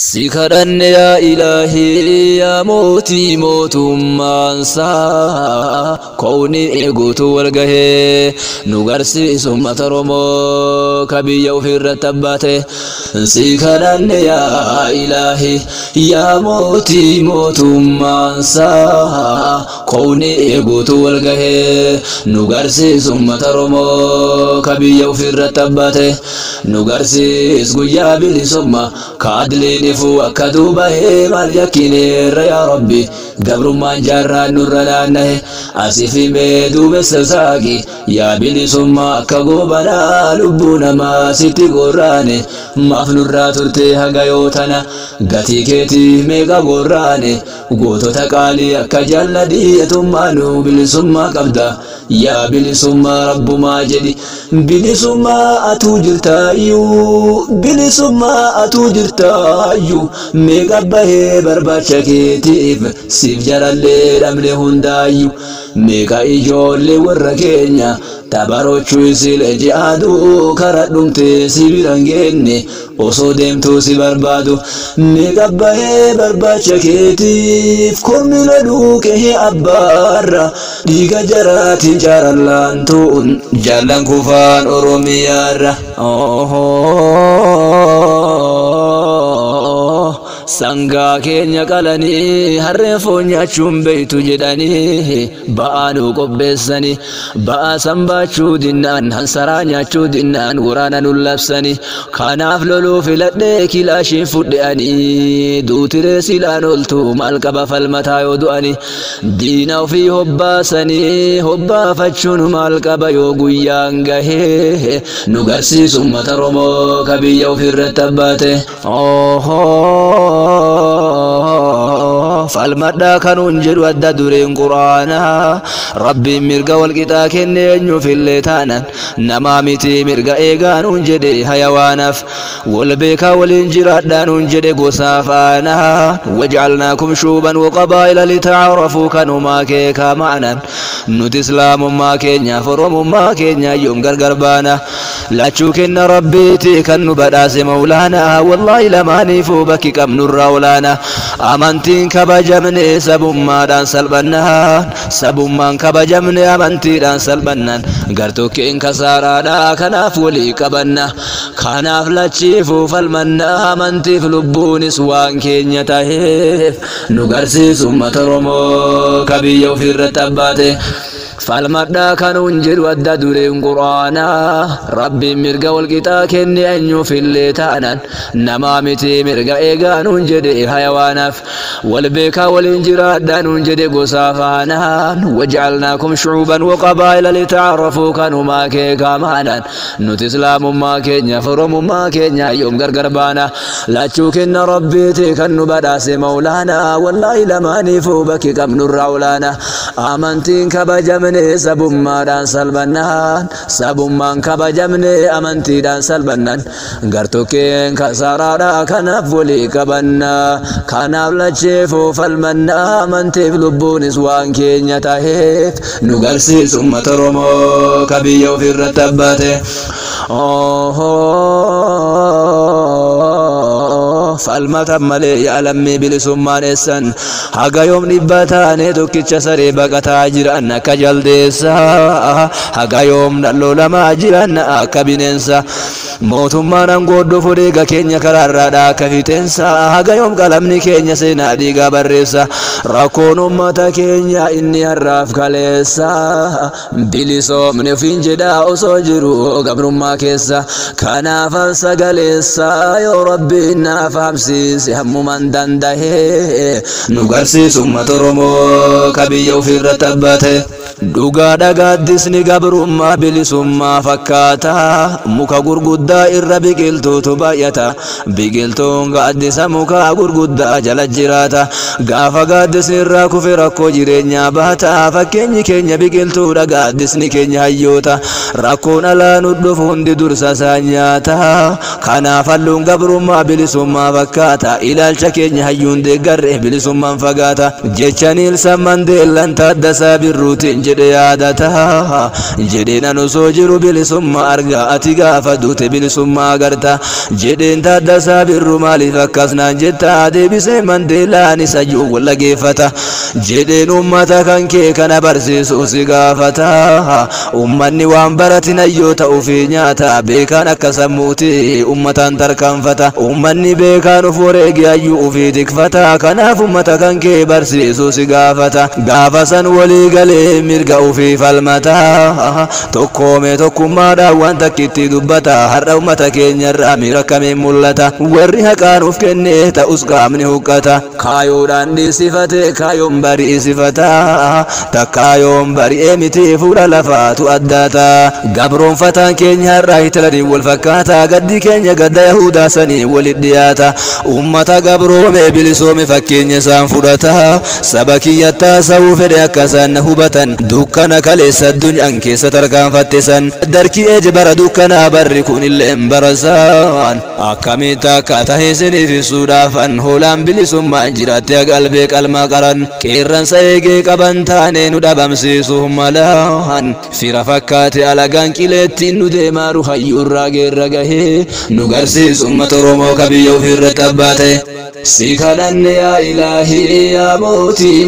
سكرن يا إلهي يا موتي موت مانسا كوني إغوت والغه نغرسي ثم ترمو كبي يوفر رتباته سكرن يا إلهي يا موتي موت مانسا كوني إغوت والغه نغرسي ثم ترمو كبي يوفر رتباته نغرسي اسغيا بلسم كادلي نفو أكدوبه مال يكينير يا ربي قبر ما جرى نور لانه أسفي ميدو بسساقي يا بني ثم أكغوبنا لبونا ما ستي قراني مافنو راتورتي هقايوتنا غتي كيتي ميغا قراني قوتو تقالي أكجل ديتمانو بلي ثم قبدا يا بلي ثم رب ماجدي بلي ثم أتوجرتايو بلي ثم أتوجرتايو ميغا بهي برباشكيتيف سيف جرالي رملي هندايو ميغا إيجولي ورقينيا tabarochu sil ejadu karadumte sibirangenne oso demto sibarbadu negabbae barbachaketi komila duke he abbarra diga jarati jaralantun jalan kufan oromiyara Sangga kenya kalani harrefonya chumbeitu jedani baanu qobbesani baa sambachu dinnan hansaranya chudinnan qurana nullabsani kanaaf lolu filadde kilashi fuddeani duutire silanoltu malqaba falmata yoduani diina fi hobbasani hobbafachun malqaba yo guyanga he nugarsi summata romo kabiya ofirratabate فالمدى كانوا نجدوا الددورين قرانا ربي مرقا والقطا كنين في الليتانا نمامتي مرقا إيقان نجدي حيوانف والبيكا والانجرات نجدي قصافانا وجعلناكم شوبا وقبائل لتعرفوا كانوا ما كيكا معنا نتسلام ما كينيا فرم ما كينيا يوم قرقربانا لا تشوكن ربيتي كانوا بداس مولانا والله لما نيفو بكي كم نراولانا أمانتين كبجمني سبما دان سلبنا سبما كبجمني أمانتي دان سلبنا قرتو كين كسارا دا كناف ولي كبنا كناف لتشيفو فالمنا أمانتي فلبوني سوان كين يتهيف نقرسي ثم ترمو كبيو في الرتباتي فالمدى كانوا نجدوا الددورين قرانا ربي مرقا والقطا كني أنيو في الليتانا نمامتي مرقا إيقا نجدي حيوانف والبيكا والانجرات نجدي قصافانا وجعلناكم شعوبا وقبائل لتعرفوا كانوا ما كيكا معنا نتسلام ما كينيا فرم ما كينيا يوم قرقربانا لا تشوكن ربيتي كانوا بداس مولانا والله لما نيفو بكي كم نراولانا آمنتين كبجمن سبما دان سلبنان سبما كبجمني أمانتي دان سلبنان غرتو كين كسارا كناف ولي كبنا كناف لتشيفو فالمنا أمانتي فلبوني سوان كين يتهيف نغرسي ثم ترمو كبيو في الرتباتي فالمتملي يعلمي بلسمان السن حقا يوم نبتاني توكيتش سري بقتا جران كجلديسا حقا يوم نلو لما جران كبننسا موتما ننقود فريقا كينيا كرارادا كفيتنسا حقا يوم قلمني كينيا سينا ديقا بريسا راكون امتا كينيا إني الراف كاليسا بلسو من فنجدا أسوجرو قبر ما كيسا كانا فانسا قليسا يا ربي نافا سيسي هم من دنده نغرسي ثم ترمو كبيو في الرتبته دوغا دغا دسني غبرما بلسما فكاتا مكا غرغدا الربيقلتو تبايتا بيقلتو غادس مكا غرغدا جلجراتا غافا غادس الراكو في راكو جيرينيا باتا فكيني كينيا بيقلتو دغا دسني كينيا هيوتا راكونا لا ندفون دي درسا سانياتا كانا فلون غبرما بلسما fakkaata ilaalcha keenya hayyuun deeggarre bilisummaan fagaata jecha Neelsan Mandeellaan Taaddasaa Birruutiin jedhe yaadata jedheen an osoo jiru bilisummaa argaa ati gaafa duute bilisummaa agarta jedheen Taaddasaa Birruu maaliif akkas naan jetta deebisee Mandeellaan isa jiru wallageeffata jedheen ummata kan kee kana barsiisu si gaafata ummanni waan baratin ayyoo ta'uu fi nyaata beekaan akka sammuuti ummataan tarkaanfata ummanni beekaan of wareege ayyuu ofii tikfata kanaaf ummata kan kee barsiisu si gaafata gaafa san walii galee mirga ofii falmata tokkoomee tokkummaadhaan waan takkitti dubbata har'a ummata keenyarraa miira kamiin mul'ata warri haqaan of kennee ta'us qaamni huqqata kaayoodhaan dhiisifate kaayoon bari'isifata takkaayoon bari'ee miti fuula lafaatu addaata gabroonfataan keenya har'aa Hitlariin wal fakkaata gaddi keenya gadda Yahudaa sanii walit dhiyaata ummata gabroome bilisoome fakkeenya isaan fudhata saba kiyyattaa sa'uu fedhe akka isaan na hubatan dukkana kaleessa addunyaan keessa tarkaanfatte san darkii eje bara dukkanaa barri kun illee barasaan akkamitti akka tahe isiniif ibsuudhaafan hoolaan bilisummaan jiraatte qalbee qalmaa qaran qeerransa eegee qaban taane nu dhabamsiisuu malaan fira fakkaate alagaan qileettiin nu deemaaru hayyuurraa geerra gahee nu garsiisu ummata Oromoo kabiyya ofirratti abbaate si kadhanne yaa ilaahii yaa mootii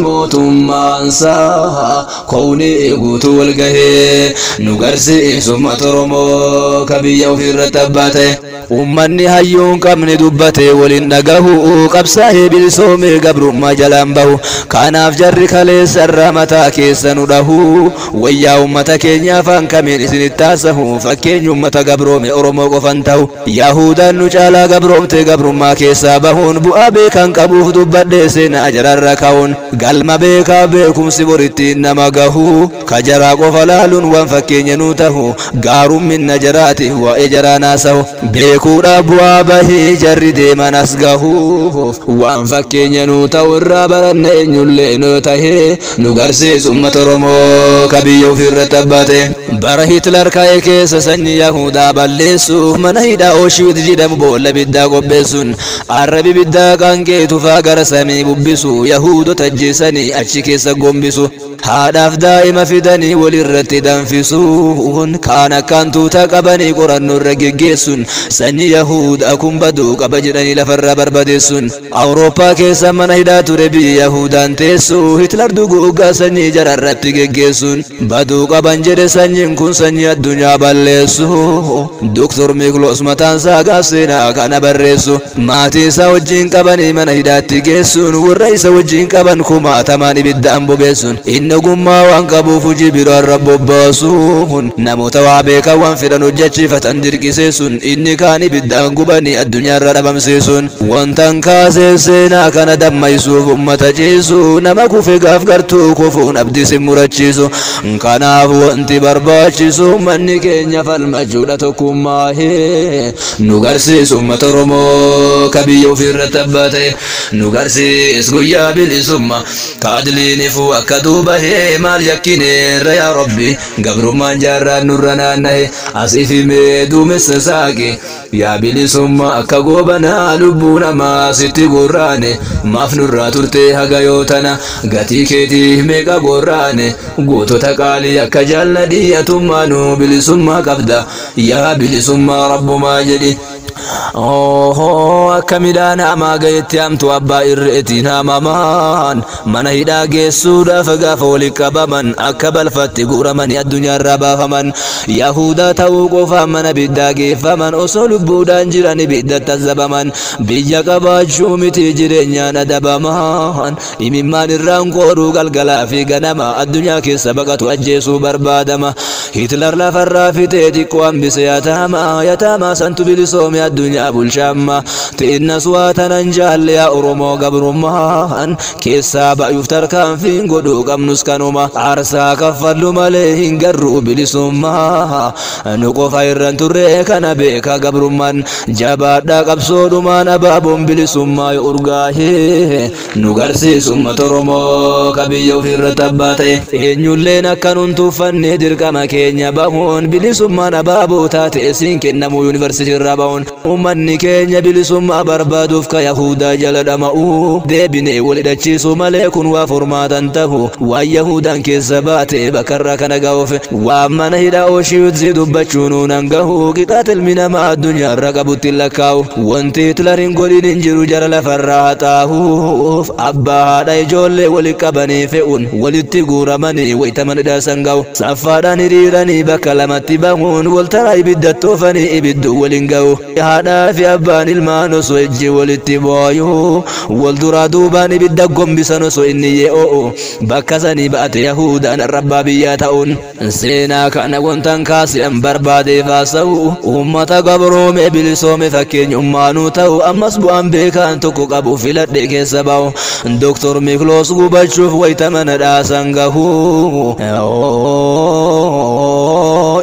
mootummaansaa kownii guutuu wal gahee nu garsiisu ummata Oromoo kabiyya ofirratti abbaate ummanni hayyuun qabne dubbate waliin dhagahu qabsaa'ee bilisoomee gabrummaa jalaan bahu kanaaf jarri kaleessa irraa mataa keessa nu dhahu wayyaa ummata keenya afaan kamiin isinitti taasahu fakkeenyi ummata gabroome Oromoo qofan ta'u Yahudaan nu caalaa gabroomte gabrummaa keessaa bahuun bu'aa beekan qabuuf dubbadhee seenaa jararra ka'uun galma beekaa beekumsi borittiin nama gahu kajaraa qofa laaluun waan fakkeenya nu tahu gaarumminna jaraati waa'ee jaraa naasahu beekuudha bu'aa bahee jarri deeman as gahuuf waan fakkeenya nu ta'u irraa baranna eenyullee nu tahee nu garsiisu ummata Oromoo kabiyya ofirratti abbaate bara Hitler ka'e keessa sanyii Yahudaa balleessuuf mana hidhaa Auschwitz jedhamu boolla biddaa qopheessuun arrabi biddaa qaanqee tufaa gara samii bubbisu Yahudota ajjeesanii achi keessa gombisu haadhaaf daa'ima fidanii walirratti danfisuun kaan akkaan tuuta qabanii qorannoo irra geggeessuun sanyii Yahudaa kun baduu qaba jedhanii lafarraa barbadeessuun Awurooppaa keessa mana hidhaa ture biyya Yahudaan teessu Hitler duguuggaa sanyii jararratti geggeessuun baduu qaban jedhe sanyiin kun sanyii addunyaa balleessu Dr. Miklos mataan isaa gaafseenaa kana barreessu maatii isaa wajjin qabanii mana hidhaatti geessuun warra isa wajjin qaban kumaatamaan ibiddaan bobeessuun inni ogummaa waan qabuuf hojii biroorra bobbaasuun namoota waa beekan waan fedhan hojjechiifatan dirqiseessuun inni kaan ibiddaan gubanii addunyaarra dhabamsiisuun wantan kaasee seenaa kana dammaysuuf ummata ciisu nama kufe gaaf gartuu kufuun abdii si murachiisu kanaaf wanti barbaachisu manni keenya falmachuudha tokkummaa nu garsiisu ummata Oromoo kabiyya ofirratti abbaate nu garsiis guyyaa bilisummaa kaadiliinifu akka duuba maal yakkineerra yaa Rabbi gabrummaan jaarraan nurra naannahe asiif himee duumessa saaqe yaa bilisummaa akka goobanaa lubbuu namaa sitti gorraane maaf nurraa turte haga yootana gatii keetii meeqa gorraane gootota qaalii akka jaalladhii atummaanuu bilisummaa qabda yaa bilisummaa rabbumaa jedhi akka midhaan hamaa gayetti hamtu abbaa irreetiin hamamaan mana hidhaa geessuudhaaf gaafa walitti qabaman akka balfatti guuramanii addunyaarraa baafaman Yahudaa ta'uu qofaan mana biddaa geeffaman osoo lubbuudhaan jiran ibiddatti azabaman biyya qabaachuu miti jireenyaan adabaman imimmaan irraan qooduu galgalaa fi ganama addunyaa keessa baqatu ajjeesuu barbaadama Hitler lafarraa fitee xiqqoo hambise yataamaa santu bilisoome addunyaa bulchaamma ta'innas waatanan jaalle yaa Oromoo gabrummaan keessaa ba'uuf tarkaanfiin godhuu qabnus kanuma aarsaa kaffallu malee hin garruu bilisummaa nu qofa irraan turre kana beeka gabrummaa orman jabaadhaa qabsoodhumaan abaaboon bilisummaa yoo urgaahee nu garsiisu uummata Oromoo ka biyya ofirratti abbaa ta'e eenyulleen akka nun tuffannee dirqama keenya bahuun bilisummaan abaaboo taate isiin kennamu yuunivarsiitii irraa bahuun uummanni keenya bilisummaa barbaaduuf ka Yahudaa jala dhama'uu deebinee walhidhachiisu malee kun waa furmaatan tahu waan Yahudaan keessa baate bakarraa kana ga'uuf waan mana hidhaa Ooshiwitsi dubbachuun nuun gahu qixaat ilmi namaa addunyaarra qabutti lakkaa'u wanti Hitlariin godhin hin jiru jara lafarraa haxaa'uuf abbaa haadha ijoollee walitti qabanii fe'uun walitti guuramanii wayita mana hidhaa ga'u saffaadhaan hiriiranii bakka lamatti bahuun waltaraa ibidda toofanii ibiddu waliin ga'u haadhaa fi abbaan ilmaan osoo ijji walitti booyuu wal duraa duubaan ibidda gombisan osoo inni ye'oo bakka sanii baate Yahudaan rabbaa biyyaa ta'uun seenaa kana wantan kaasi'an barbaadeef haasa'u uummata gabroome bilisoome fakkeenyummaanuu ta'u ammas bu'aan beekaan tokko qabu filadhe keessa ba'u Dr. Mikloos gubachuuf wayita mana dhaasan gahu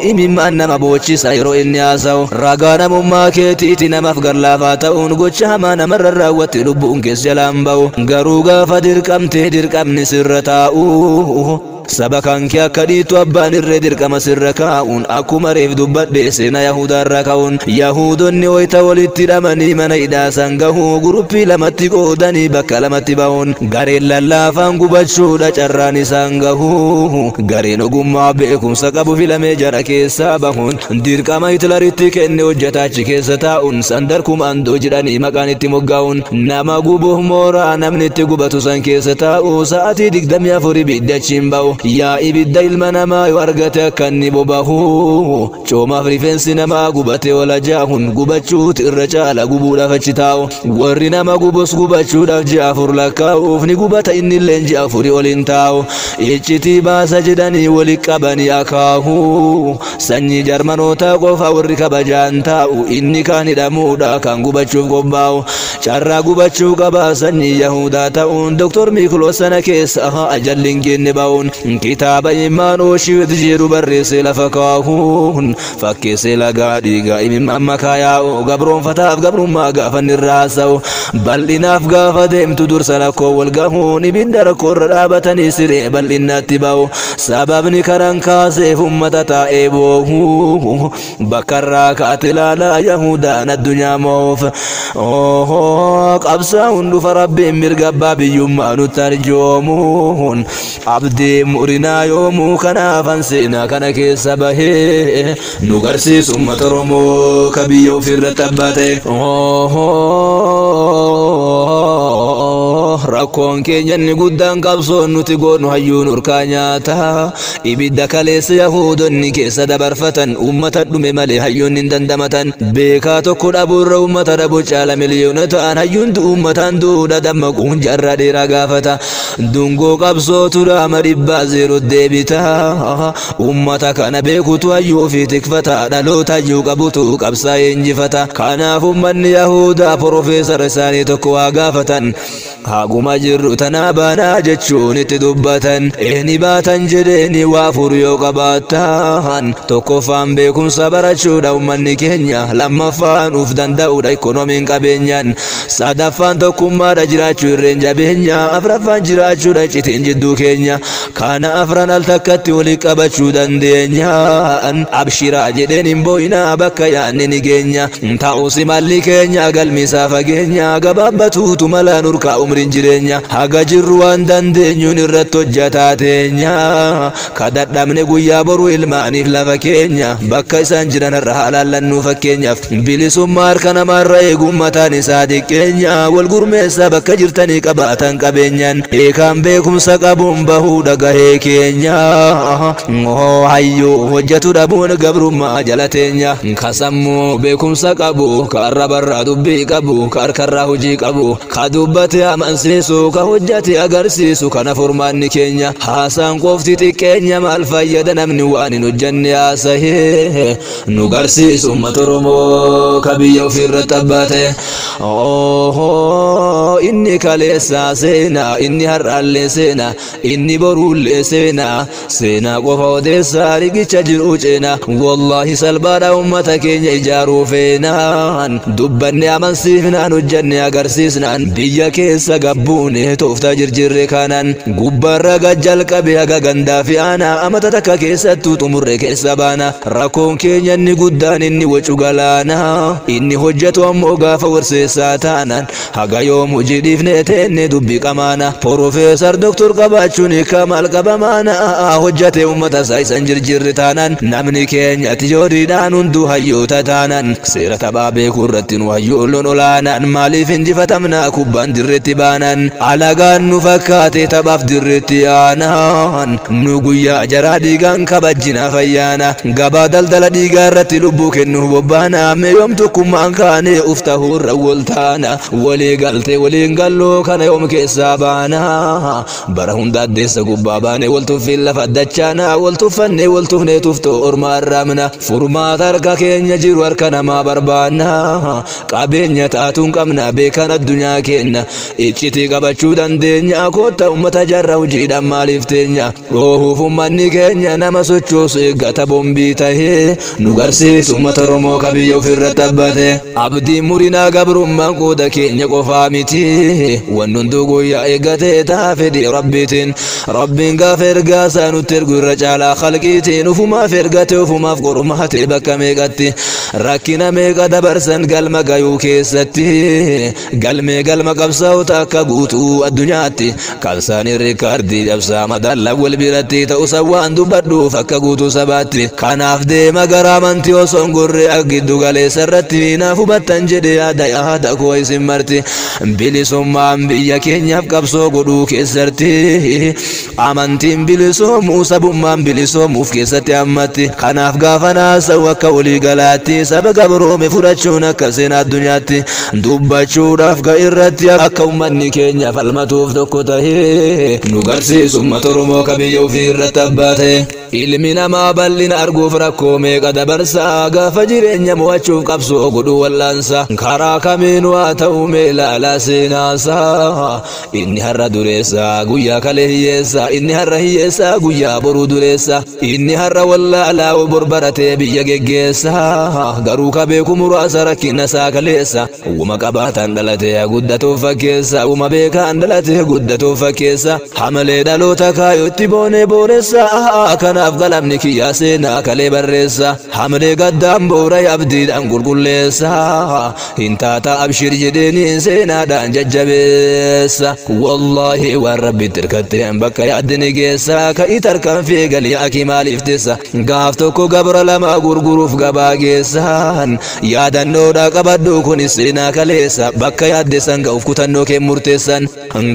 imimmaan nama boochisa yeroo inni haasa'u ragaa namummaa keetiiti namaaf garlaafaa ta'uun gocha hamaa namarra raawwatte lubbuun keessa jalaan ba'u garuu gaafa dirqamtee dirqamni sirra taa'u saba kan kee akka dhiitu abbaan irree dirqama sirra kaa'uun akkuma reef dubbadhe seenaa Yahudaarra ka'uun Yahudonni wayita walitti hidhamanii mana hidhaasan gahu guruppii lamatti qoodanii bakka lamatti ba'uun gareen lallaafaan gubachuudha carraan isaan gahu gareen ogummaa beekumsa qabu filamee jara keessaa bahuun dirqama Hitlaritti kenne hojjetaachi keessa taa'uun sandar kumaandoo jedhanii maqaan itti moggaa'uun nama gubuuf mooraa namni itti gubatu san keessa taa'u sa'aatii 24 ibiddachiin ba'u yaa ibidda ilma namaa yoo argate akka inni bobahu coomaaf rifeensi namaa gubate wala jaahun gubachuuti irra caala gubuudhaaf achi taa'u warri nama gubus gubachuudhaaf ji'a 4 lakkaa'uuf ni gubata innillee ji'a 4 oliin taa'u iccitii baasa jedhanii walitti qabanii akaahu sanyii jarmanootaa qofa warri kabajaan taa'u inni kaan hidhamuudha kan gubachuuf qophaa'u carraa gubachuu qaba sanyii Yahudaa ta'uun Dr. Mikloos sana keessa ajalliin geenne ba'uun kitaaba imaan Ooshiwitsi jedhu barreessee lafa kaa'uun fakkeessee lagaa dhiigaa imimmaan makaa yaa'u gabroonfataaf gabrummaa gaafa irraa haasa'u bal'inaaf gaafa deemtu dursa lakkoo wal gahuun ibidda rakkoorra dhaabatanii siree bal'innaatti ba'u sababni karan kaaseef ummata taa'ee boohu bakkarraa kaate ilaalaa Yahudaan addunyaa moof qabsaa'uun dhufa rabbiin mirga abbaa biyyummaa nutti arjoomuun abdii murinaa yoomuu kanaafan seenaa kana keessa bahee nu garsiisu uummata Oromoo ka biyya ofirratti abbaa ta'e rakkoon keenya inni guddaan qabsoon nuti goonu hayyuun urkaa nyaata ibidda kaleessa Yahudonni keessa dabarfatan uummata dhume malee hayyuun hin dandamatan beekaa tokko dhabuurra uummata dhabu caala miliyoona ta'an hayyuun uummataan duudha dammaquun jarra dheeraa gaafata dungoo qabsootu dhaama dhibbaa zeero deebita uummata kana beekutu hayyuu fi tikfata dhaloota hayyuu qabutu qabsaa'ee injifata kanaaf uummanni Yahudaa profeesara isaanii tokko waa gaafatan haguma jirru tanaa baanaa jechuun itti dubbatan eeni baatan jedheeni waa furu yoo qabaatan tokkoffaan beekumsa barachuudha uummanni keenya lammaffaan uf danda'uudha ikoonomiin qabeenyaan sadaffaan tokkummaadha jiraachuu irreen jabeenya afraffaan jiraachuudha citiin jidduu keenya kana afran al takkatti walii qabachuu dandeenyaan abshiraa jedheen hin boo'inaa bakka yaanni ni geenya ta'uusi malli keenya galmisaa fageenya gabaabbatuutu malaan urkaa umriin jireenya haga jirru waan dandeenyuun irratti hojjataa teenya kadhadhamne guyyaa boruu ilmaaniif lafa keenya bakka isaan jiran irra haalallannuu fakkeenyaaf bilisummaa harka namaarra eeguun mataan isaa xiqqeenya wal gurmeessa bakka jirtanii qabaatan qabeenyaan eekaan beekumsa qabuun bahuu dhagahee keenya hayyuu hojjetu dhabuun gabrummaa jala teenya kasammuu beekumsa qabu ka arrabarraa dubbii qabu ka harkarraa hojii qabu ka dubbate amansiisu ka hojjate agarsiisu kana furmaanni keenya haasaan qofti xiqqeenya maal fayyada namni waan hin hojjenne haasahee nu garsiisu uummata Oromoo ka biyya ofirratti abbaa ta'e inni kaleessaa seenaa inni har'aallee seenaa inni boruullee bu'e seenaa qofa odeessaa riqicha jiru ceena wallahi salbaadha ummata keenya ijaaruu feenaan dubbanne amansiifnaan hojjanne agarsiisnaan biyya keessa gabbuune tooftaa jirjirre kanaan gubbarra gajjalqabe haga gandaa fi aanaa amata takka keessattuu xumurre keessa baana rakkoon keenya inni guddaan inni wacu galaana inni hojjetu ammoo gaafa warseessaa taanaan haga yoom hojii dhiifne teenne dubbii qamaana Profeesar Doktor qabaachuun kamal qabamaana hojjate ummata isaa isan jirjirre taanaan namni keenya tijooriidhaan hunduu hayyoota taanaan seera taphaa beekuu irratti nu hayyoolloon olaanaan maaliif injifatamna kubbaan dirreetti baanaan alagaan nu fakkaate taphaaf dirreetti aanaan nu guyyaa jaraa dhiigaan kabajjina fayyaana gabaa daldala dhiigaa irratti lubbuu kennuuf bobbaana yoom tokkummaan kaane uftahuu irra waltaana walii galtee waliin galloo kana yoom keessaa baana bara hunda addeessa gubbaa baane waltuffiin lafa dachaana waltuffanne waltufne tuftoo ormaa arraamna furmaata harka keenya jiru harka namaa barbaanna qabeenya taatuun qabna beekan addunyaa keenya iccitii qabachuu dandeenya koota ummata jarra hojiidhaan maaliif teenya roohuuf ummanni keenya nama sochoosu eeggata bombii tahee nu garsiisu ummata Oromoo kabiyya ofirratti abbate abdiin murinaa gabrummaan qooda keenya qofaa miti waan hunduu guyyaa eeggatee taa fedhii rabbiitiin rabbiin gaafa ergaa isaa nutti ergu irra caalaa khalqiitiin ufumaaf ergate ufumaaf qormaate bakka meeqatti rakkina meeqa dabarsan galma gayuu keessatti galma qabsaa'ota akka guutuu addunyaatti kalsaanii riikaardii cabsaa madalla wal biratti ta'usa waan dubbadhuuf akka guutuu sabaatti kanaaf deema gara amantii osoo hin gorre giddu galeessa irratti naaf hubattan jedhe yaada koo isin marti bilisummaan biyya keenyaaf qabsoo godhuu keessatti amantiin bilisoomuu sabummaan bilisoomuuf keessatti hammatti kanaaf gaafa naasa'u akka walii galaatti saba gabroome fudhachuun akka seenaa addunyaatti dubbachuudhaaf ga'irratti akka ummanni keenya falmatuuf tokko tahee nu garsiisu ummata Oromoo kabiyya ofii irratti abbaate ilmi namaa bal'ina arguuf rakkoo meeqa dabarsa gaafa jireenya mo'achuuf qabsoo godhuu wallaansa karaa kamiinuu haa ta'u mee ilaalaa seenaasa inni har'a dureessa guyyaa kalee hiyyeessa inni har'a hiyyeessa guyyaa boruu dureessa inni har'a wallaalaa bor baratee biyya geggeessa garuu ka beeku muraasa rakkina isaa kaleessa uuma qabaatan dhalatee guddatuuf fakkeessa uuma beekaan dhalatee guddatuuf fakkeessa hamalee dhaloota kaayootti boonee booressa kanaaf galamni kiyyaa seenaa kalee barreessa hamalee gaddaan boora abdiidhaan qulqulleessa hin taata abshir jedheeni seenaadhaan jajjabeessa wallahi waan rabbitti hirkattee bakka yaaddini geessa ka'ii tarkaanfii galii akii maaliif teessa gaaf tokko gabra lama gurguruuf gabaa geessan yaadannoodha qabadhu kunis seenaa kaleessa bakka yaaddeessan ga'uuf kutannoo kee murteessan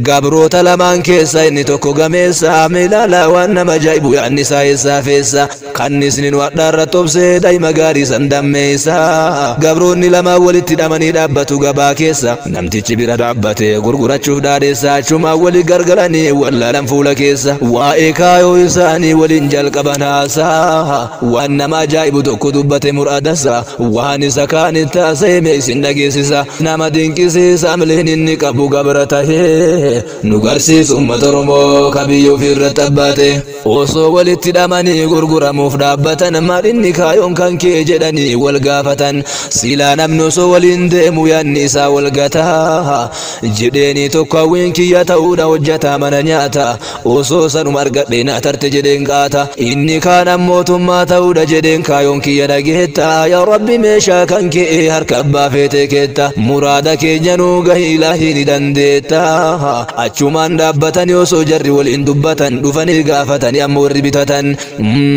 gabroota lamaan keessa inni tokko gameessa milaala waan nama ajaa'ibu yaadni isaa eessaa feessa kannisni nu hadhaarra tobsee daa'ima gaarii san dammeessa gabroonni lamaan walitti hidhamanii dhaabbatu gabaa keessa namtichi bira dhaabbatee gurgurachuuf dhaadheessa achuma walii gargaranii wallaalan fuula keessa waa'ee kaayoo isaanii waliin jalqaban haasaa waan nama ajaa'ibu tokko dubbate muraadasa waan isa kaanitti haasa'e isin dhageessisa nama dinqisiisa mileen inni qabu gabra tahee nu garsiisu ummata Oromoo kabiyya ofii irratti abbaate osoo walitti hidhamanii gurguramuuf dhaabbatan maal inni kaayoon kan kee jedhanii wal gaafatan silaa namni osoo waliin deemu yaanni isaa wal gataa jedheeni tokko hawwiin kiyya ta'uudha hojjata mana nyaata osoo sanuma argadhe na tarte jedheen qaata inni kaan mootummaa ta'uudha jedheen kaayoon kiyya dhageetta yaa rabbi meeshaa kan kee harka abbaa feetee keetta muraada keenya nuu gahi ilaahi ni dandeetta achumaan dhaabbatanii osoo jarri waliin dubbatan dhufanii gaafatanii amma warri bitatan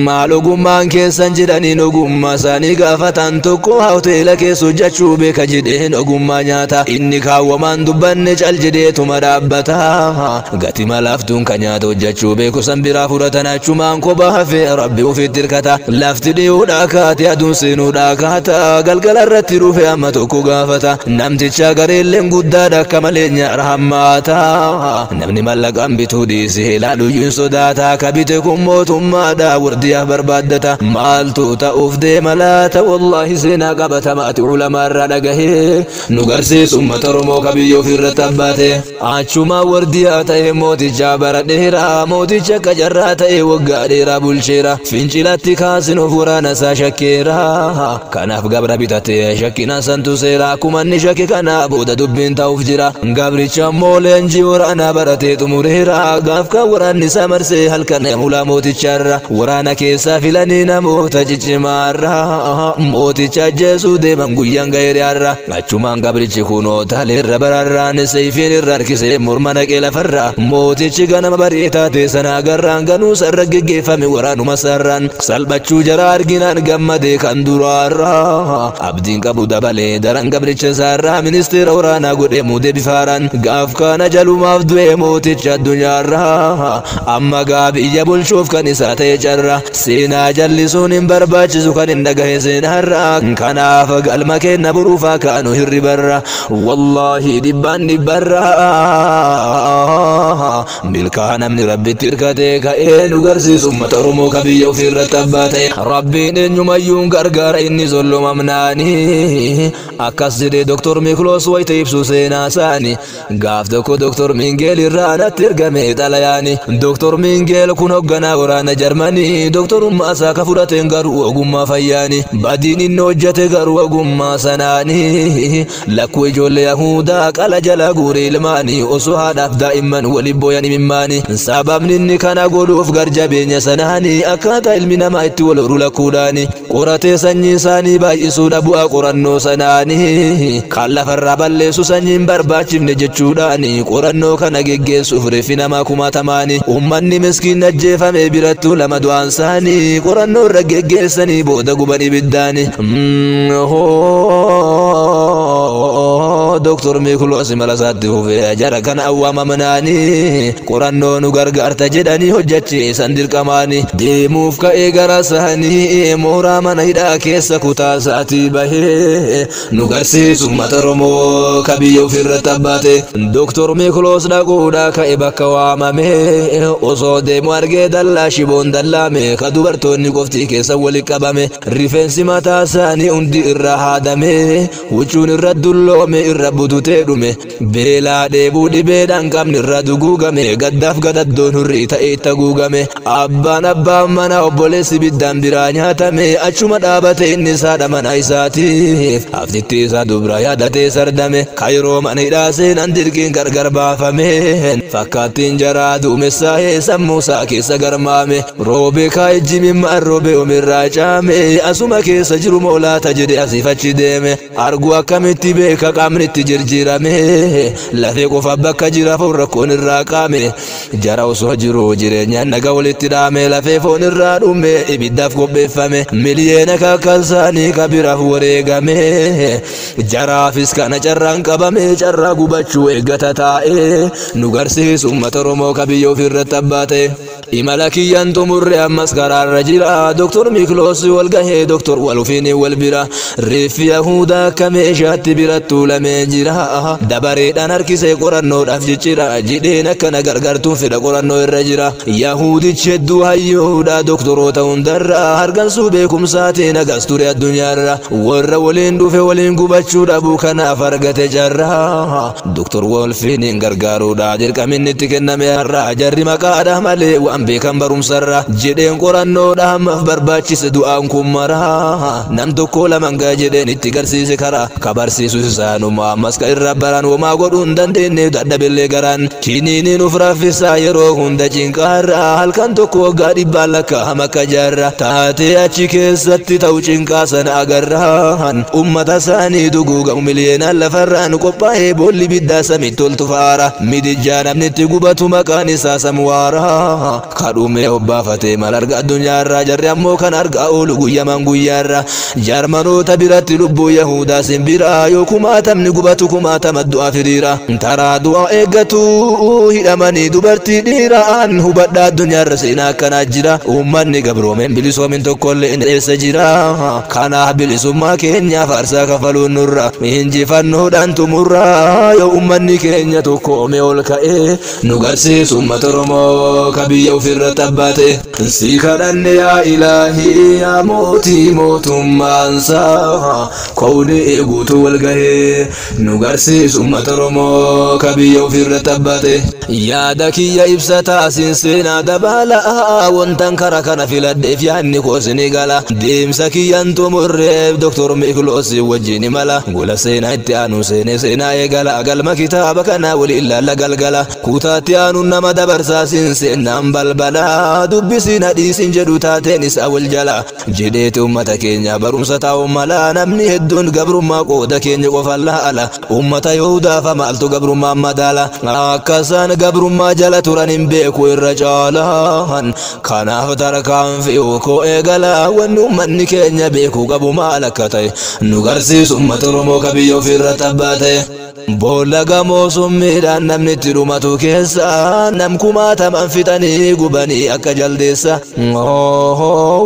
maal ogummaan keessan jedhaniin ogummaa isaanii gaafatan tokko hoteela keessa hojjechuu beeka jedheen ogummaa nyaata inni kaawwamaan dubbanne cal jedheetuma dhaabbata gati malaaftuun kan nyaata hojjechuu beeku san biraa fudhatan achumaan kophaa hafee rabbi ofiitti hirkata lafti dhi'uudha kaate aduun seenuudha kaata galgala irratti dhufe amma tokko gaafata namticha gareelleen guddaadha akka malee nyaara hammaata namni mallaqaan bituu dhiisee ilaaluyyuun sodaata kabite kun mootummaa dhumaadha wardiyaa barbaaddata maaltu ta'uuf deema laata wallaahi seenaa qabatamaati ulamaa irraa dhagahee nu garsiisu uummata Oromoo ka biyya ofirratti abbaate achuma wardiyaa ta'e mooticha bara dheeraa mooticha qacarraa ta'e waggaa dheeraa bulcheera fincilatti kaasin of waraana isaa shakkeera kanaaf gabra bitate shakkina santu seera akkuma inni shakke kana booda dubbiin ta'uuf jira gabricha ammoo leenjii waraanaa baratee xumureera gaaf kan waraanni isaa marsee halkan mulaa mooticharra waraana keessaa filanii namoota ciccimaarra mooticha ajjeesuu deeman guyyaan ga'eerra achumaan gabrichi kunoo taleerra bararraan seefiin irra harkisee morma naqee lafarra mootichi ganama barii taate sana agarraan ganuu sarra geggeeffame waraanuma sarraan salphachuu jara arginaan gammadee kan duraarra abdiin qabu dabalee daran gabricha isaarraa ministeera waraanaa godhee muudee bifaaraan gaaf kana jalumaaf du'e mooticha addunyaarra amma gaa biyya bulchuuf kan isaa ta'e carra seenaa jallisuun hin barbaachisu kan hin dhagahe seenaarra kanaaf galma kenna buruufaa kaanu hirribarra wallaahi dhibbaan dhibbarra milkaa namni rabbitti hirkatee ka'ee nu garsiisu uummata Oromoo ka biyya ofirratti abbaate rabbiin eenyumayyuun gargaara inni zollomamnaani akkas jedhee Dr. Mikloos wayita ibsu seenaa isaani gaaf tokko Dr. Mingeel irraa natti ergame xalayaani Dr. Mingeel kun hoogganaa waraana Jarmanii doktorummaa isaa ka fudhateen garuu ogummaa fayyaani badiin inni hojjete garuu ogummaa sanaani lakkuu ijoollee Yahudaa qala jala guuree ilmaanii osoo haadhaaf daa'imman waliin booyan imimmaani sababni inni kana godhuuf garjabeenya sanaani akkaataa ilmi namaa itti wal horu lakkuudhaani qoratee sanyii isaanii baay'isuudha bu'aa qorannoo sanaani kan lafarraa balleessu sanyiin barbaachifne jechuudhaani qorannoo kana geggeessuuf reeffi namaa kumaatamaani ummanni miskiin ajjeefame birattuu lama du'aan isaanii qorannoo irra geggeessanii booda guban ibiddaani Dr. Mikloos malasaatti hufee jara kana awwaamamnaani qorannoo nu gargaarta jedhanii hojjechiisan dirqamaani deemuuf ka'ee gara isaanii mooraa mana hidhaa keessa kutaa isaatii bahee nu garsiisu uummata Oromoo ka biyya ofirratti abbaate Dr. Mikloos dhaquudha ka'e bakka waamame osoo deemu argee dallaa shiboon dallaame ka dubartoonni qoftii keessa walitti qabame rifeensi mataa isaanii hundi irra haadame huccuun irra dulloome irra bututee dhume beelaa dheebuu dhibeedhaan qabni irra duguugame gaddaaf gadaddoon hurrii ta'ee itti haguugame abbaan mana obboleessi biddaan biraa nyaatame achuma dhaabate inni saadha mana isaatiif haftitti isaa dubra yaadatee sardame ka yeroo mana hidhaa seenan dirqiin gargar baafame fakkaattiin jaraa duumessaa'ee sammuu isaa keessa garmaame roobee kaa'ejji mimmaan roobee omirraa caame asuma keessa jiru moolaata jedhe asiif achi deeme arguu akkamitti beeka qaamni itti jirjirame lafee qofa bakka jira foon rakkoon irraa qaame jara osoo jiru jireenyaan naga walitti dhaame lafee foon irraa dhume ibiddaaf qopheeffame miliyeena kakkalsaanii ka biraaf wareegame jaraafis kana carraan qabame carraa gubachuu eeggata taa'e nu garsiisu uummata Oromoo ka biyya ofirratti abbaate imala kiyyaan xumurre ammas karaarra jira Dr. Mikloos wal gahee Dr. Walufiin wal bira reeffi Yahudaa akka meeshaatti birattuu lamee jira dabareedhaan harkisee qorannoodhaaf jechira jidheen akkana gargartuun fedha qorannoo irra jira Yahudichi hedduu hayyoodha doktoroota hundarra hargansuu beekumsaatiin agas ture addunyaarra warra waliin dhufe waliin gubachuu dhabuu kanaaf argate jarra Dr. Walufiin gargaaruudha dirqaminni itti kenname har'a jarri maqaadha malee waan beekan barumsarra jedheen qorannoodha ammaaf barbaachise du'aan kun mara nam tokko lamangaa jedheen itti garsiise karaa ka barsiisu isaanuma ammas ka irra baran womaa godhuu hin dandeenye dadhabillee garaan kiniiniin uf raffisaa yeroo hunda cinqaarra halkan tokko waggaa dhibbaan lakkaa'ama akka jaarra taatee achi keessatti ta'u cinqaa sana agarraan ummata isaanii duguugamu miliyeenaan lafarraan qophaa'ee boolli biddaa samitti ol tufaara midijjaa namni itti gubatu maqaan isaa samwaara kadhume obbaafatee mal arga addunyaarraa jarri ammoo kan argaa oolu guyyaman guyyaarra jarmanoota biratti lubbuu Yahudaa simbiraa yoo kumaatamni gubatu kumaatama du'aa firiira taraa du'aa eeggatu hidhamanii dubartii dhiiraan hubadhaa addunyaarra seenaa akkanaa jira uummanni gabroomeen bilisoomin tokkollee hin eessa jira kanaaf bilisummaa keenyaaf aarsaa kafaluun nurra injifannoodhaan tumurra yoo uummanni keenya tokkoome ol ka'ee nu garsiisu uummata Oromoo ka biyya ofirratti abbaate tabbate sikadanne ya ilahi ya moti motummansa kawni guutu walgahe nugarsi ummata Oromoo kabiyya ofirra tabbate yaada kiyya ibsata sinsina dabala wontan kara kana filadheef yaanni koosini gala deemsa kiyyan tumurreef Dr. Miklos wajjini mala gola seenaa itti aanu seenaa eegala galma kitaaba kana wali ilaalla galgala kutaatti aanu nama dabarsaa sinseenaan balbala dubbisiin hadiisin jedhu taateen isa wal jala jedheeti ummata keenya barumsa taa'u mala namni hedduun gabrummaa qooda keenya qofaan laala ummata Yahudaa fa maaltu gabrummaa madaala akkasaan gabrummaa jala turan hin beeku irra caalaan kanaaf tarkaanfi'u koo eegala wanni ummanni keenya beeku qabu maal akka ta'e nu garsiisu ummata Oromoo kabiyya ofirra tabbate boolla gamoo summiidhaan namni itti dhumatu keessa nam kumaataman fixanii gubanii akka jaldeessa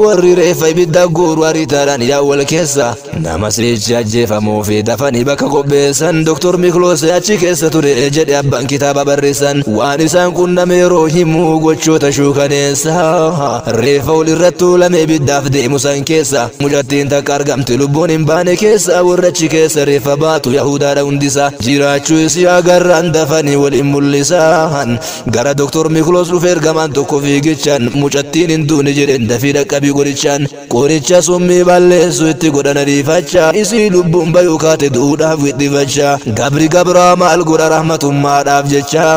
warri reeffa ibidda guuru ariitaadhaan yaawwal keessa nama sichi ajjeefamuu fi dafanii bakka qopheessan Dr. Miklos achi keessa ture jedhe abbaan kitaaba barreessan waan isaan qunname yeroo himu gochoota shuukaneessa reeffa walirratti tuulame ibiddaaf deemu san keessa mucattiin takka argamti lubbuun hin baane keessa warra achi keessa reeffa baatu Yahudaadha hundisa jiraachuu isii agarraan dafanii waliin mul'isan gara Dr. Miklos dhufe ergamaan tokko fiigichaan mucattiin hin duune jedhen dafii dhaqqabii godhichaan qoricha summii balleessu itti godhan ariifachaa isii lubbuun bayuu kaate duudhaaf wixxifachaa gabri gabraa maal godha rahmatummaadhaaf jecha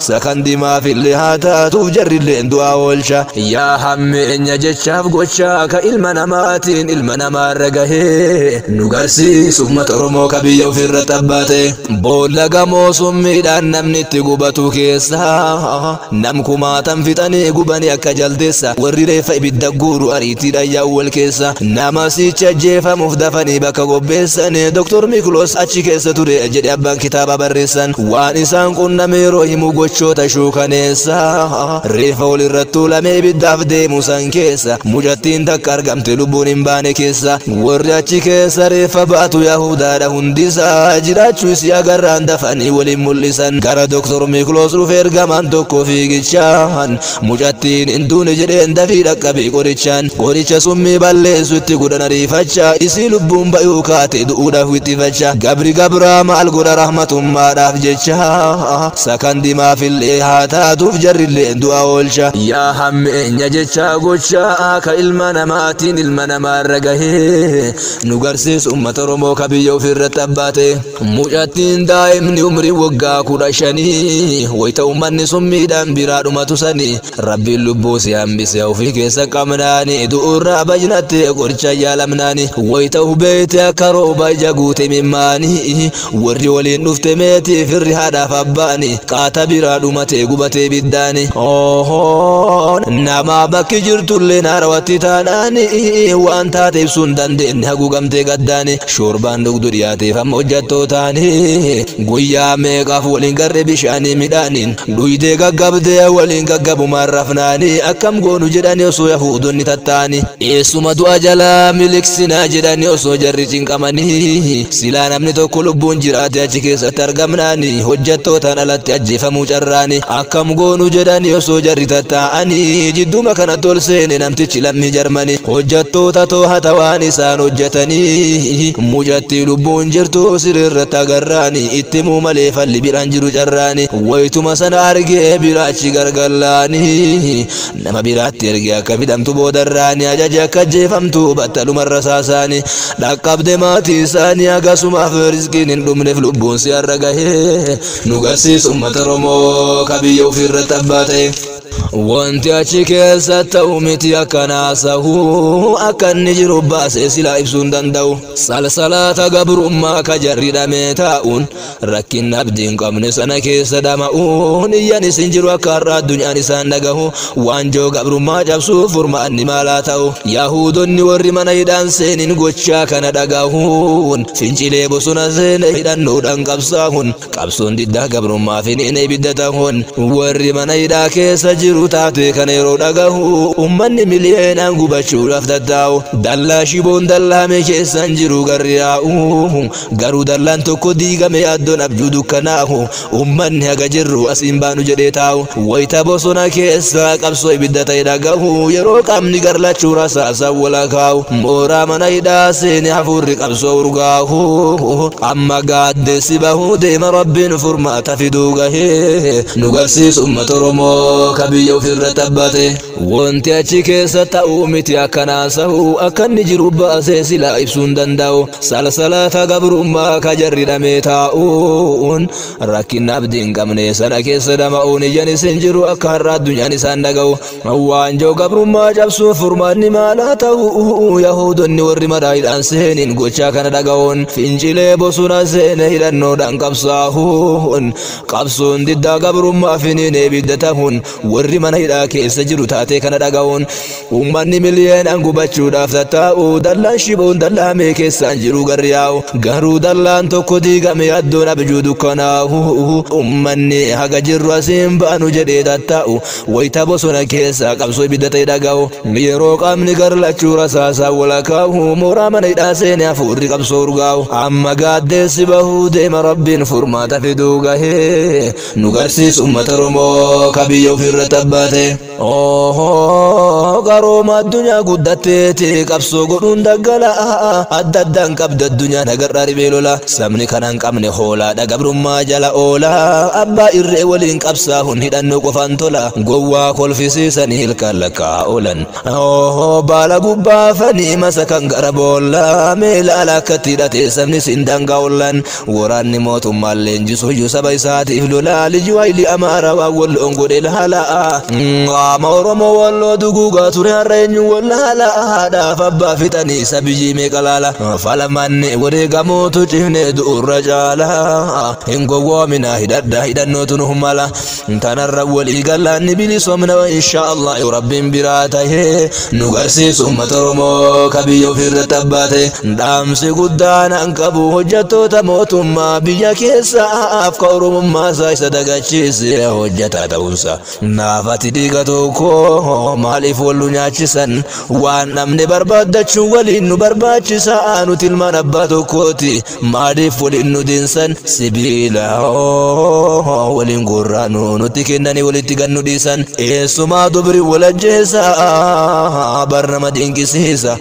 sakandimaaf illee haa taatuuf jarrilleen du'aa oolcha yaa hammeenya jechaaf gochaa ka ilma namaatiin ilma namaarra gahee nu garsiisu ummata Oromoo kabiyya ofirra tabbate boolla gamoo summiidhaan namni itti gubatu keessa nam kumaatan fixanii gubanii akka jaldeessa warri reeffa ibidda guuru ariitiidhaan yaawwal keessa nama sichi ajjeefamuuf dafanii bakka qopheessan Dr. Miklos achi keessa ture jedhe abbaan kitaaba barreessan waan isaan qunname yeroo himu gochoota shuukaneessa reeffa walirratti tuulame ibiddaaf deemu san keessa mucattiin takka argamte lubbuun hin baane keessa warri achi keessa reeffa baatu Yahudaadha hundisaa jiraachuu isii agarraan dafanii waliin mul'isan gara Dr. Miklos dhufe ergamaan tokko fiigichaan mucattiin hin duune jedheen dafii dhaqqabii qoricha summii balleessu itti godhan ariifachaa isii lubbuun bayuu kaate du'uudhaaf wixxifachaa gabri gabraa maal godha rahmatummaadhaaf jecha sakandimaaf illee haa taatuuf jarrilleen du'aa oolcha yaa hammeenya jecha gochaa ka ilma namaatiin ilma namaarra gahee nu garsiisu ummata Oromoo kabiyya ofirra tabbate mucattiin daa'imni umrii waggaa 15 wayita ummanni summiidhaan biraa dhumatu sanii rabbiin lubbuu si hambise ofii keessa qabnaani du'urraa bajnatte qoricha yaalamnaani wayita hubeete akka rooba ija guute mimmaani warri waliin dhufte meetii firri haadhaaf abbaani qaata biraa dhumate gubatee biddaani nama bakki jirtullee naarawatti taadhaani waan taate ibsuun dandeenye haguugamtee gaddaani shorbaan dhugdu dhiyaateef amma hojjattootaani guyyaa meeqaaf waliin garre bishaanii midhaaniin dhuydee gaggabdee waliin gaggabumaan rafnaani akkam goonu jedhani osoo Yahuudonni tattaani eessuma du'a jalaa miliqsinaa jedhani osoo jarri cinqamanii silaa namni tokko lubbuun jiraate achi keessatti argamnaani hojjattootaan alatti ajjeefamuu carraani akkam goonu jedhani osoo jarri tattaa'anii jidduma kanatti ol seene namtichi lammii Jarmanii hojjattoota too'ata waan isaan hojjetanii mucattii lubbuun jirtu sirrirratti agarraani itti muu malee falli biraan jiru carraani wayituma sana argee biraachi gargallaani nama biraatti ergee akka fidamtu boodarraani ajaja akka ajjeefamtu battalumarra saasaani dhaqqabde maatii isaanii agasumaaf rizqiin hin dhumneef lubbuun si har'a gahee nu garsiisu ummata Oromoo kabiyya ofirra tabbate wanti achi keessa ta'u miti akkanaa sahu akka inni jiru baasee silaa ibsuu hin danda'u salsalaata gabrummaa ka jarri dhamee taa'uun rakkin abdiin qabne sana keessa dhama'uun iyyan isin jiru akka har'a addunyaan isaan dhagahu waanjoo gabrummaa cabsuuf furmaanni maalaa ta'u Yahuudonni warri mana hidhaan seenin gochaa kana dhagahuun fincilee bosona seene hidhannoodhaan qabsaa'uun qabsoon diddaa gabrummaa finiin ibidda ta'uun warri mana hidhaa keessa jiru taate kan yeroo dhagahu ummanni miliyoonaan gubachuudhaaf tattaa'u dallaa shiboon dallaame keessan jiru garriyaa'u garuu dallaan tokko diigame addoon abjuu dukkanaa'u ummanni haga jirru asiin baanu jedhee taa'u wayita bosona keessa qabsoo ibidda ta'e dhagahu yeroo qaamni garlachuu rasaasa walakaa'u mooraa mana hidhaa seene hafuurri qabsoo urgaa'u amma gaaddeessi bahu deema rabbiin furmaata fiduu gahee nu garsiisu uummata Oromoo ka biyya ofirra tabbate wanti achi keessa ta'u miti akkanaa sahu akka inni jiru baasee silaa ibsuun danda'u salsalata gabrummaa ka jarri dhamee taa'uun rakkina abdiin qabne sana keessa dama'uun ijaan isin jiru akka har'a addunyaan isaan dhaga'u waanjoo gabrummaa cabsuun furmaanni maalaa ta'u yaahudonni warri madaa'idhaan seeniin gochaa kana dhaga'uun fincilee bosona seene hidhannoodhaan qabsaa'uun qabsoon diddaa gabrummaa finiin ibidda ta'uun warri mana hidhaa keessa jiru taatee kana dhaga'uun ummanni miliyoonaan gubachuudhaaf tattaa'u dallaan shiboon dallaame keessaan jiru garriyaa'u garuu dallaan tokko diigame addoon abjuu dukkanaa'u ummanni haga jirru asiin baanu jedhee tattaa'u wayita bosona keessa qabsoo ibidda ta'e dhaga'u yeroo qaamni garlachuu rasaasaa walakaa'u mooraa mana hidhaa seene hafuurri qabsoo urgaa'u amma gaaddeessi bahuu deema rabbiin furmaata fiduu gahee nu garsiisu uummata Oromoo ka biyya ofirra tabbate garooma addunyaa guddatteeti qabsoo godhuun daggala adda addaan qabda addunyaan agarraa ribee lola sabni kana hin qabne hoolaadha gabrummaa jala oola abbaa irree waliin qabsaa'uun hidhannoo qofaan tola gowwaa kolfisiisanii hilkaan lakkaa oolan baala gubbaafanii masa kan gara boolla meelaala akkatti hidhatee sabni siin dangaa oolan waraanni mootummaan leenjisu iyyuu saba isaatiif lola liji waayilii amaara waa walloon godhe laala ama Oromoo walloo duguugaa ture har'a eenyu wallaala haadhaaf abbaa fixanii sabiyyii meeqa laala falamanne wareegamootu cifne du'urra caala hin gowwoomina hidhadha hidhannootu nu mala tanarra walii gallaanni bilisoomna insha Allah rabbiin biraa tahee nu garsiisu uummata Oromoo ka biyya ofirra tabbate dhaamsi guddaan an qabu hojjettoota mootummaa biyya keessaaf ka Oromummaa isaa isa dagachiise hojjetaa ta'uunsa naafati dhiiga tokko maaliif wallu nyaachisan waan namni barbaadachuu waliin nu barbaachisa nuti ilmaan abbaa tokkooti maaliif waliin nu dinsan sibiila waliin gurraanu nuti kennanii walitti gannu dhiisan eessumaa dubri wal ajjeesa barnama dinqisiisa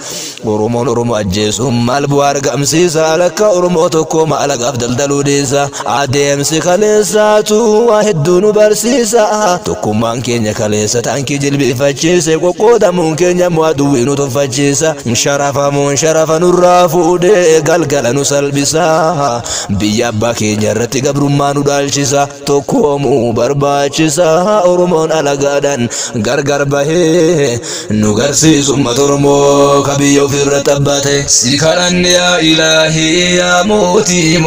Oromoon Oromoo ajjeesuun maal bu'aa argamsiisa lakka Oromoo tokko maalaqaaf daldaluu dhiisa adeemsi kaleessaatu waa hedduu nu barsiisa tokkummaan keenya kaleessa taankii jilbifachiise qoqqoodamuun keenya mu'aduwwii nu tuffachiisa sharafamuun sharafa nurraa fuudhee galgala nu salphisa biyya abbaa keenya irratti gabrummaa nu dhaalchisa tokkoomuu barbaachisa Oromoon alagaadhaan gargar bahee nu garsiisu uummata Oromoo ka biyya ofirra tabbate si kadhanne yaa Ilaahii yaa mootii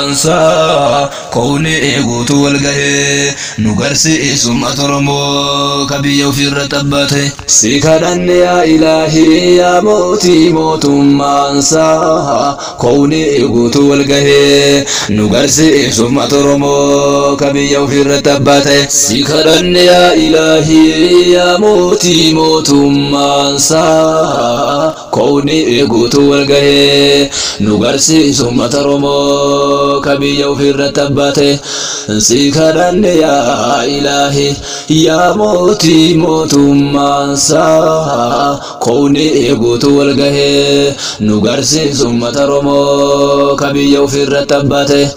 mootummaansaa koone eeguutu wal gahee nu garsiisu uummata Oromoo ka biyya ofirra tabbate si kadhanne yaa Ilaahii yaa mootii mootummaansaa koone eeguutu wal gahee nu garsiisu uummata Oromoo ka biyya ofirra tabbate si kadhanne yaa Ilaahii yaa mootii mootummaansaa koone eeguutu wal gahee nu garsiisu uummata Oromoo ka biyya ofirra tabbate si kadhanne yaa Ilaahii yaa mootii mootummaansaa koone eeguutu wal gahee nu garsiisu uummata Oromoo ka biyya ofirra tabbate